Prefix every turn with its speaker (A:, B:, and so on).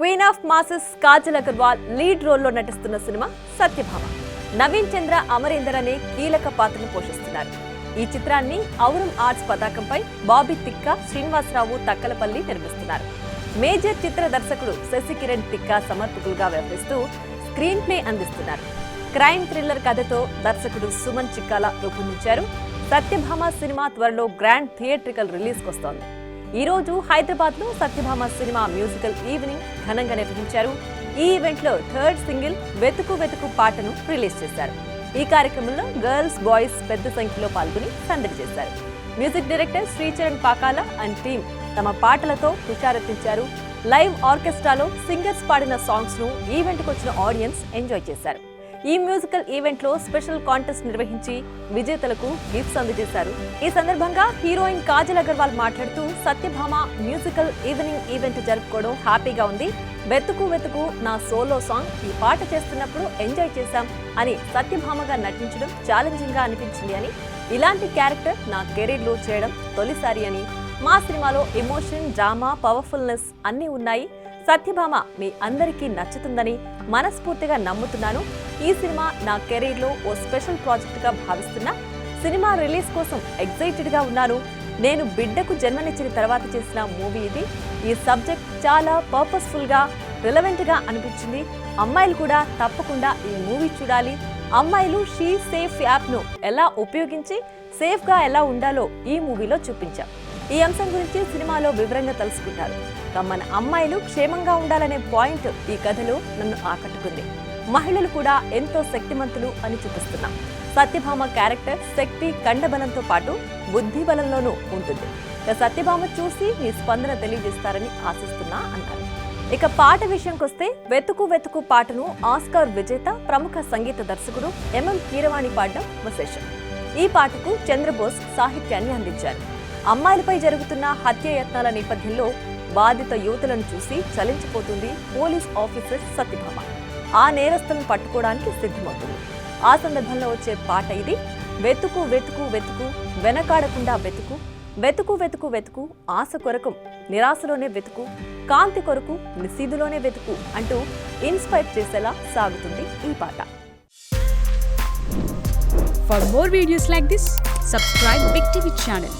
A: Queen of masses Kajal Agarwal lead రోల్లో నటిస్తున్న cinema Satyabhama. Naveen చంద్ర అమరేందర్ అనే కీలక పాత్రను పోషిస్తున్నారు. ఈ చిత్రాన్ని ఔరం ఆర్ట్స్ పతాకంపై బాబీ తిక్క, శ్రీనివాసరావు తక్కలపల్లి నిర్మిస్తున్నారు. మేజర్ చిత్ర దర్శకుడు శశికిరణ్ తిక్క సమర్పకులుగా వ్యవహరిస్తూ స్క్రీన్ ప్లే అందిస్తున్నారు. క్రైమ్ థ్రిల్లర్ కథతో దర్శకుడు సుమన్ చిక్కాల రూపొందించారు. సత్యభామ సినిమా త్వరలో గ్రాండ్ థియేట్రికల్ రిలీజ్ కొస్తోంది. ఈ రోజు హైదరాబాద్ లో సత్యభామ సినిమా మ్యూజికల్ ఈవినింగ్ ఘనంగా నిర్వహించారు. ఈ ఈవెంట్ లో థర్డ్ సింగిల్ వెతుకు వెతుకు పాటను రిలీజ్ చేశారు. ఈ కార్యక్రమంలో గర్ల్స్, బాయ్స్ పెద్ద సంఖ్యలో పాల్గొని సందడి చేశారు. Music director Sricharan Pakala and team తమ పాటలతో హుషారెత్తించారు. లైవ్ ఆర్కెస్ట్రాలో సింగర్స్ పాడిన సాంగ్స్ ను ఈవెంట్ కు వచ్చిన ఆడియన్స్ ఎంజాయ్ చేశారు. ఈ మ్యూజికల్ ఈవెంట్ లో స్పెషల్ కాంటెస్ట్ నిర్వహించి విజేతలకు గిఫ్ట్స్ అందజేశారు. ఈ సందర్భంగా హీరోయిన్ కాజల్ అగర్వాల్ మాట్లాడుతూ సత్యభామ మ్యూజికల్ ఈవెంట్ జరుపుకోవడం హ్యాపీగా ఉంది. వెతుకు వెతుకు నా సోలో సాంగ్, ఈ పాట చేస్తున్నప్పుడు ఎంజాయ్ చేశాం అని సత్యభామగా నటించడం ఛాలెంజింగ్ గా అనిపించింది అని, ఇలాంటి క్యారెక్టర్ నా కెరీర్ లో చేయడం తొలిసారి అని, మా సినిమాలో ఎమోషన్, డ్రామా, పవర్ఫుల్నెస్ అన్నీ ఉన్నాయి. సత్యభామ మీ అందరికీ నచ్చుతుందని మనస్ఫూర్తిగా నమ్ముతున్నాను. ఈ సినిమా నా కెరీర్ లో ఓ స్పెషల్ ప్రాజెక్ట్ గా భావిస్తున్నా. సినిమా రిలీజ్ కోసం ఎక్సైటెడ్ గా ఉన్నాను. నేను బిడ్డకు జన్మనిచ్చిన తర్వాత చేసిన మూవీ ఇది. ఈ సబ్జెక్ట్ చాలా పర్పస్ఫుల్ గా, రిలవెంట్ గా అనిపించింది. అమ్మాయిలు కూడా తప్పకుండా ఈ మూవీ చూడాలి. అమ్మాయిలు షీ సేఫ్ యాప్ ను ఎలా ఉపయోగించి సేఫ్ గా ఎలా ఉండాలో ఈ మూవీలో చూపించాం. ఈ అంశం గురించి సినిమాలో వివరంగా తెలుసుకుంటారు. మన అమ్మాయిలు క్షేమంగా ఉండాలనే పాయింట్ ఈ కథలో నన్ను ఆకట్టుకుంది. మహిళలు కూడా ఎంతో శక్తిమంతులు అని చూపిస్తున్నాం. సత్యభామ క్యారెక్టర్ శక్తి, కండబలంతో పాటు బుద్ధి బలంలోనూ ఉంటుంది. సత్యభామ చూసి మీ స్పందన తెలియజేస్తారని ఆశిస్తున్నా అన్నారు. ఇక పాట విషయంకొస్తే వెతుకు వెతుకు పాటను ఆస్కార్ విజేత, ప్రముఖ సంగీత దర్శకుడు ఎంఎం కీరవాణి పాడడం విశేషం. ఈ పాటకు చంద్రబోస్ సాహిత్యాన్ని అందించారు. అమ్మాయిలపై జరుగుతున్న హత్య యత్నాల నేపథ్యంలో బాధిత యువతులను చూసి చలించిపోతుంది పోలీస్ ఆఫీసర్ సత్యభామ. ఆ నేరస్తులను పట్టుకోవడానికి సిద్ధమవుతుంది. ఆ సందర్భంలో వచ్చే పాట ఇది. వెతుకు వెతుకు వెతుకు వెనకాడకుండా వెతుకు, వెతుకు వెతుకు వెతుకు ఆశ కొరకు నిరాశలోనే వెతుకు, కాంతి కొరకు నిశీదులోనే వెతుకు అంటూ ఇన్స్పైర్ చేసేలా సాగుతుంది ఈ పాట.
B: For more videos like this, subscribe Big TV channel.